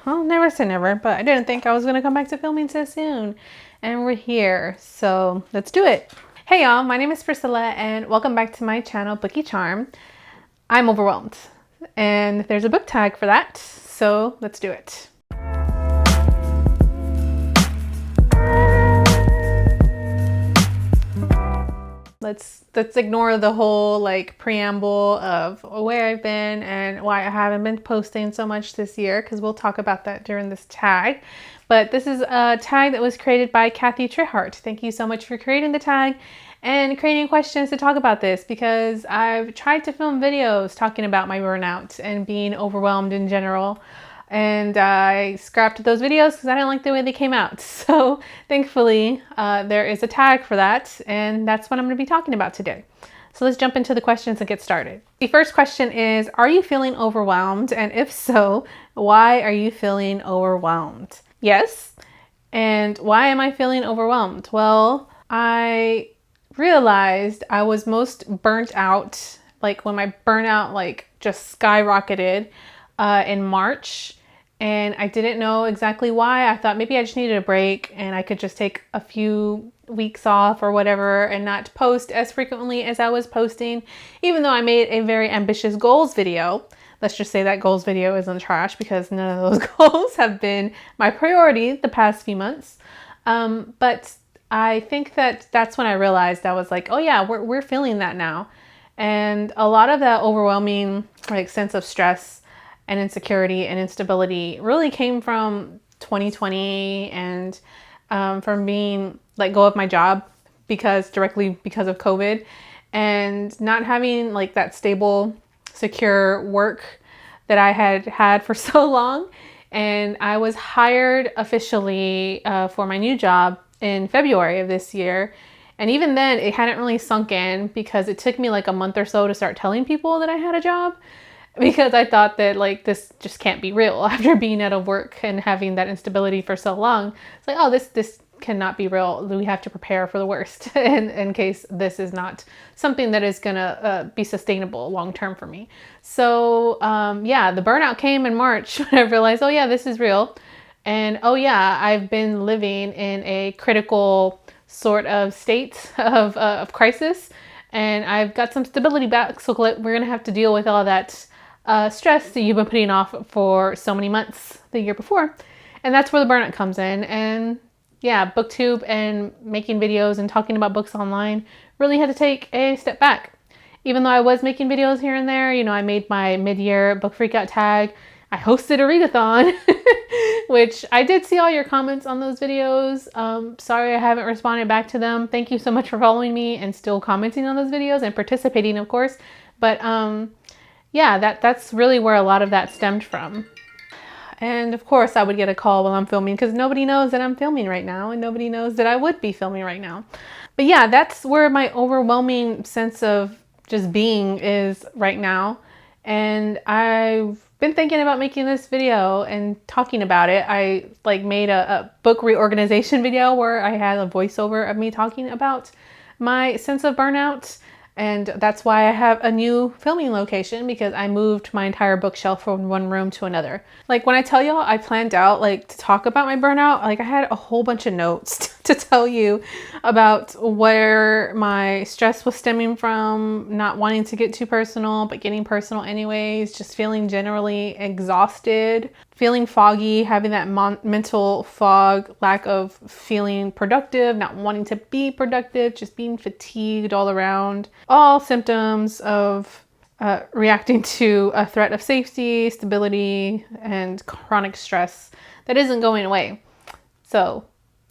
Well, never say never, but I didn't think I was going to come back to filming so soon. And we're here, so let's do it. Hey y'all, my name is Priscilla and welcome back to my channel, Bookie Charm. I'm overwhelmed and there's a book tag for that, so let's do it. Let's ignore the whole like preamble of where I've been and why I haven't been posting so much this year, because we'll talk about that during this tag. But this is a tag that was created by Kathy Trihart. Thank you so much for creating the tag and creating questions to talk about this, because I've tried to film videos talking about my burnout and being overwhelmed in general. And I scrapped those videos because I didn't like the way they came out. So thankfully, there is a tag for that, and that's what I'm going to be talking about today. So let's jump into the questions and get started. The first question is, are you feeling overwhelmed? And if so, why are you feeling overwhelmed? Yes. And why am I feeling overwhelmed? Well, I realized I was most burnt out, like when my burnout like just skyrocketed in March. And I didn't know exactly why. I thought maybe I just needed a break and I could just take a few weeks off or whatever and not post as frequently as I was posting, even though I made a very ambitious goals video. Let's just say that goals video is in the trash because none of those goals have been my priority the past few months. But I think that's when I realized I was like, oh yeah, we're feeling that now. And a lot of that overwhelming like sense of stress and insecurity and instability really came from 2020 and from being let go of my job directly because of COVID, and not having like that stable, secure work that I had for so long. And I was hired officially for my new job in February of this year. And even then it hadn't really sunk in because it took me like a month or so to start telling people that I had a job, because I thought that like this just can't be real after being out of work and having that instability for so long. It's like, oh, this cannot be real. We have to prepare for the worst in case this is not something that is gonna be sustainable long term for me. So yeah, the burnout came in March when I realized, oh yeah, this is real. And oh yeah, I've been living in a critical sort of state of crisis, and I've got some stability back. So we're gonna have to deal with all that stress that you've been putting off for so many months the year before. And that's where the burnout comes in. And yeah, BookTube and making videos and talking about books online really had to take a step back. Even though I was making videos here and there, you know, I made my mid-year book freakout tag. I hosted a readathon, which I did see all your comments on those videos. Sorry I haven't responded back to them. Thank you so much for following me and still commenting on those videos and participating, of course. But yeah, that's really where a lot of that stemmed from. And of course I would get a call while I'm filming because nobody knows that I'm filming right now and nobody knows that I would be filming right now. But yeah, that's where my overwhelming sense of just being is right now. And I've been thinking about making this video and talking about it. I like made a book reorganization video where I had a voiceover of me talking about my sense of burnout. And that's why I have a new filming location, because I moved my entire bookshelf from one room to another. Like when I tell y'all I planned out like to talk about my burnout, like I had a whole bunch of notes to tell you about where my stress was stemming from, not wanting to get too personal, but getting personal anyways, just feeling generally exhausted, feeling foggy, having that mental fog, lack of feeling productive, not wanting to be productive, just being fatigued all around. All symptoms of reacting to a threat of safety, stability, and chronic stress that isn't going away. So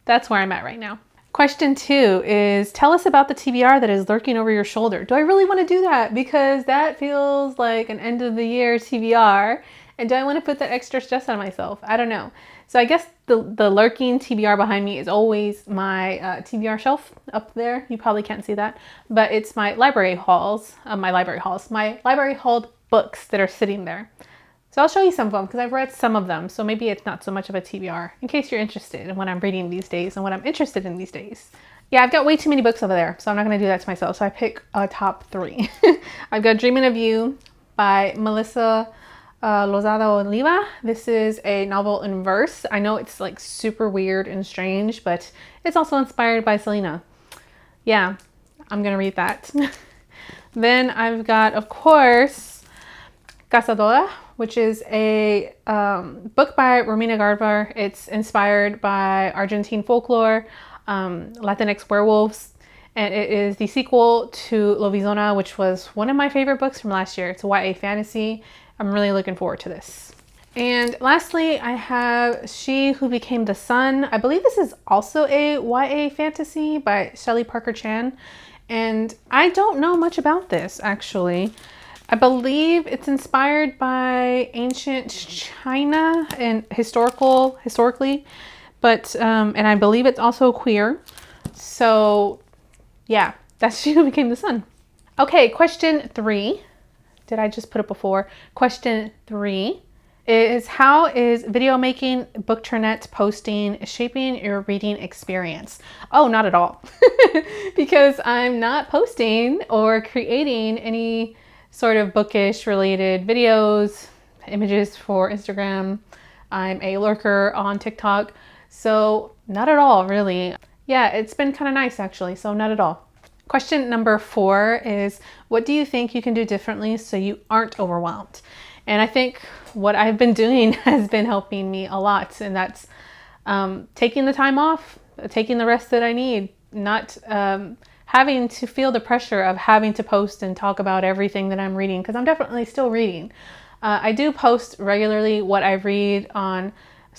that's where I'm at right now. Question 2 is, tell us about the TBR that is lurking over your shoulder. Do I really want to do that? Because that feels like an end of the year TBR. And do I want to put that extra stress on myself? I don't know. So I guess the lurking TBR behind me is always my TBR shelf up there. You probably can't see that, but it's my library hauls, my library hauled books that are sitting there. So I'll show you some of them because I've read some of them. So maybe it's not so much of a TBR in case you're interested in what I'm reading these days and what I'm interested in these days. Yeah, I've got way too many books over there, so I'm not going to do that to myself. So I pick a top 3. I've got Dreaming of You by Melissa Lozada-Oliva. This is a novel in verse. I know it's like super weird and strange, but it's also inspired by Selena. Yeah, I'm gonna read that. Then I've got, of course, Cazadora, which is a book by Romina Garber. It's inspired by Argentine folklore, Latinx werewolves, and it is the sequel to Lobizona, which was one of my favorite books from last year. It's a YA fantasy. I'm really looking forward to this. And lastly, I have She Who Became the Sun. I believe this is also a YA fantasy by Shelley Parker Chan. And I don't know much about this, actually. I believe it's inspired by ancient China and historically, but, and I believe it's also queer. So yeah, that's She Who Became the Sun. Okay, question 3. Did I just put it before? Question 3 is, how is video making, bookternet posting shaping your reading experience? Oh, not at all. Because I'm not posting or creating any sort of bookish related videos, images for Instagram. I'm a lurker on TikTok. So not at all, really. Yeah, it's been kind of nice actually, so not at all. Question number 4 is, what do you think you can do differently so you aren't overwhelmed? And I think what I've been doing has been helping me a lot, and that's taking the time off, taking the rest that I need, not having to feel the pressure of having to post and talk about everything that I'm reading, because I'm definitely still reading. I do post regularly what I read on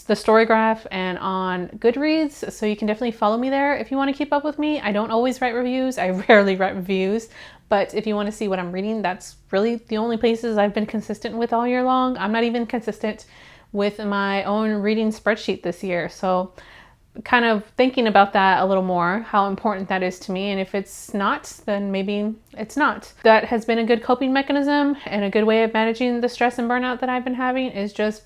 the Storygraph and on Goodreads, so you can definitely follow me there if you want to keep up with me. I don't always write reviews. I rarely write reviews, but if you want to see what I'm reading, that's really the only places I've been consistent with all year long. I'm not even consistent with my own reading spreadsheet this year, so kind of thinking about that a little more, how important that is to me, and if it's not, then maybe it's not. That has been a good coping mechanism, and a good way of managing the stress and burnout that I've been having is just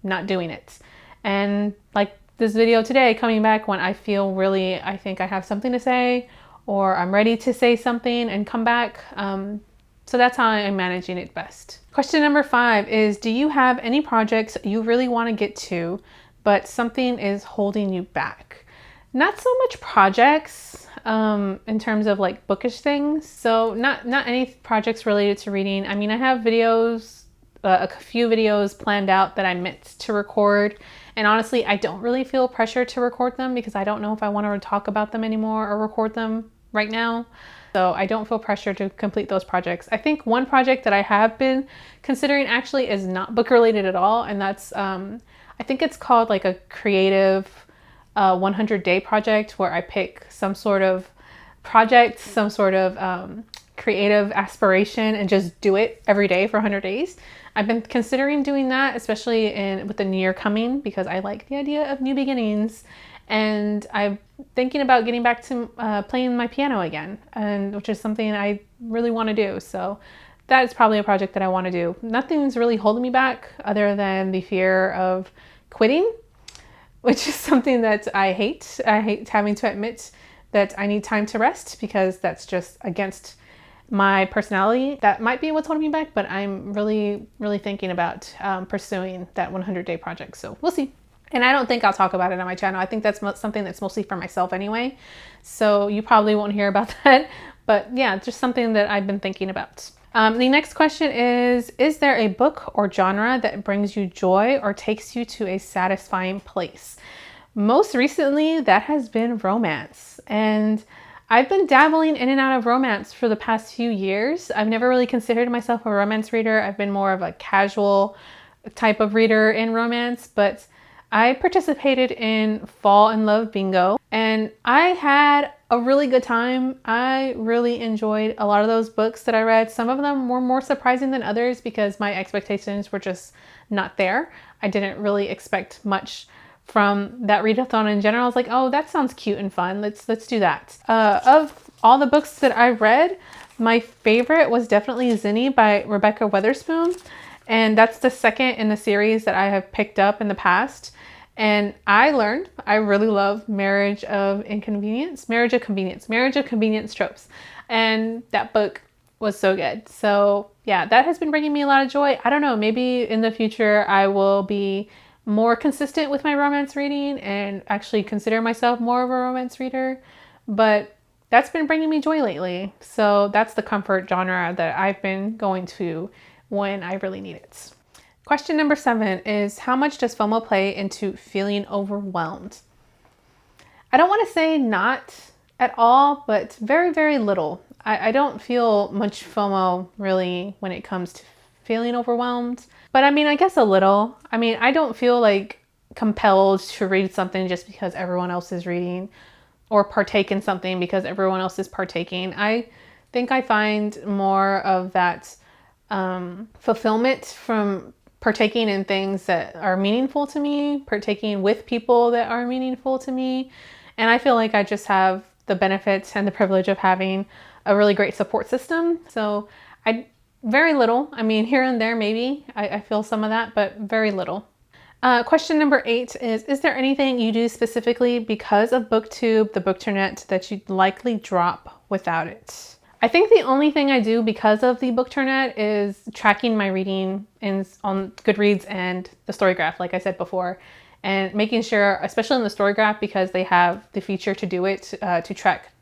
not doing it. And like this video today, coming back when I feel really, I think I have something to say, or I'm ready to say something and come back. So that's how I'm managing it best. Question number 5 is, do you have any projects you really want to get to, but something is holding you back? Not so much projects in terms of like bookish things. So not any projects related to reading. I mean, I have videos, a few videos planned out that I meant to record. And honestly, I don't really feel pressure to record them because I don't know if I want to talk about them anymore or record them right now. So I don't feel pressure to complete those projects. I think one project that I have been considering actually is not book related at all. And that's, I think it's called like a creative 100-day project, where I pick some sort of project, some sort of creative aspiration, and just do it every day for 100 days. I've been considering doing that, especially with the new year coming, because I like the idea of new beginnings. And I'm thinking about getting back to playing my piano again, and which is something I really want to do. So that is probably a project that I want to do. Nothing's really holding me back other than the fear of quitting, which is something that I hate. I hate having to admit that I need time to rest, because that's just against my personality. That might be what's holding me back, but I'm really, really thinking about pursuing that 100-day project. So we'll see. And I don't think I'll talk about it on my channel. I think that's something that's mostly for myself anyway. So you probably won't hear about that. But yeah, just something that I've been thinking about. The next question is there a book or genre that brings you joy or takes you to a satisfying place? Most recently, that has been romance. And I've been dabbling in and out of romance for the past few years. I've never really considered myself a romance reader. I've been more of a casual type of reader in romance, but I participated in Fall in Love Bingo, and I had a really good time. I really enjoyed a lot of those books that I read. Some of them were more surprising than others because my expectations were just not there. I didn't really expect much from that readathon in general. I was like, oh, that sounds cute and fun. Let's do that. Of all the books that I read, my favorite was definitely Zinni by Rebecca Weatherspoon. And that's the second in the series that I have picked up in the past. And I really love Marriage of Convenience tropes. And that book was so good. So yeah, that has been bringing me a lot of joy. I don't know, maybe in the future I will be more consistent with my romance reading and actually consider myself more of a romance reader, but that's been bringing me joy lately. So that's the comfort genre that I've been going to when I really need it. Question number 7 is, how much does FOMO play into feeling overwhelmed? I don't want to say not at all, but very, very little. I don't feel much FOMO really when it comes to feeling overwhelmed. But I mean, I guess a little. I mean, I don't feel like compelled to read something just because everyone else is reading, or partake in something because everyone else is partaking. I think I find more of that fulfillment from partaking in things that are meaningful to me, partaking with people that are meaningful to me. And I feel like I just have the benefits and the privilege of having a really great support system. So very little. I mean, here and there, maybe I feel some of that, but very little. Question number 8 is there anything you do specifically because of BookTube, the BookTernet, that you'd likely drop without it? I think the only thing I do because of the BookTernet is tracking my reading on Goodreads and the Storygraph, like I said before, and making sure, especially in the Storygraph, because they have the feature to do it, to track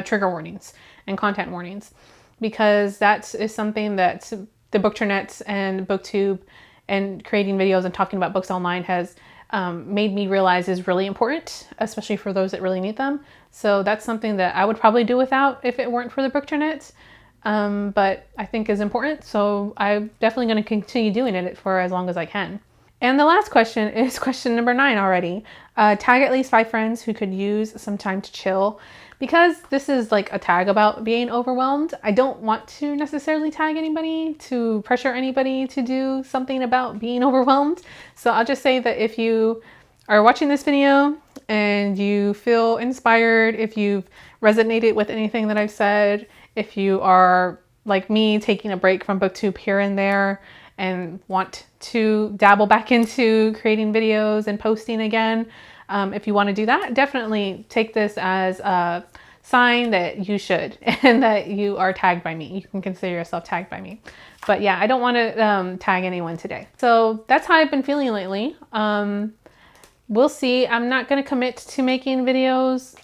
trigger warnings and content warnings, because that is something that the BookTernet and BookTube and creating videos and talking about books online has made me realize is really important, especially for those that really need them. So that's something that I would probably do without if it weren't for the BookTernet, but I think is important. So I'm definitely going to continue doing it for as long as I can. And the last question is question number 9 already. Tag at least 5 friends who could use some time to chill. Because this is like a tag about being overwhelmed, I don't want to necessarily tag anybody to pressure anybody to do something about being overwhelmed. So I'll just say that if you are watching this video and you feel inspired, if you've resonated with anything that I've said, if you are like me, taking a break from BookTube here and there and want to dabble back into creating videos and posting again, if you want to do that, definitely take this as a sign that you should and that you are tagged by me. You can consider yourself tagged by me. But yeah, I don't want to tag anyone today. So that's how I've been feeling lately. We'll see. I'm not going to commit to making videos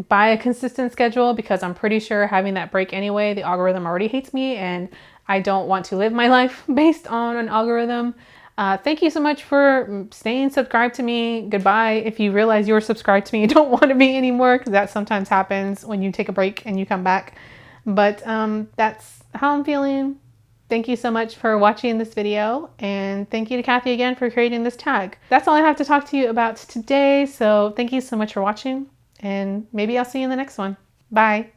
by a consistent schedule because I'm pretty sure having that break anyway, the algorithm already hates me and I don't want to live my life based on an algorithm. Thank you so much for staying subscribed to me. Goodbye. If you realize you're subscribed to me, you don't want to be anymore, because that sometimes happens when you take a break and you come back. But that's how I'm feeling. Thank you so much for watching this video, and thank you to Kathy again for creating this tag. That's all I have to talk to you about today. So thank you so much for watching, and maybe I'll see you in the next one. Bye.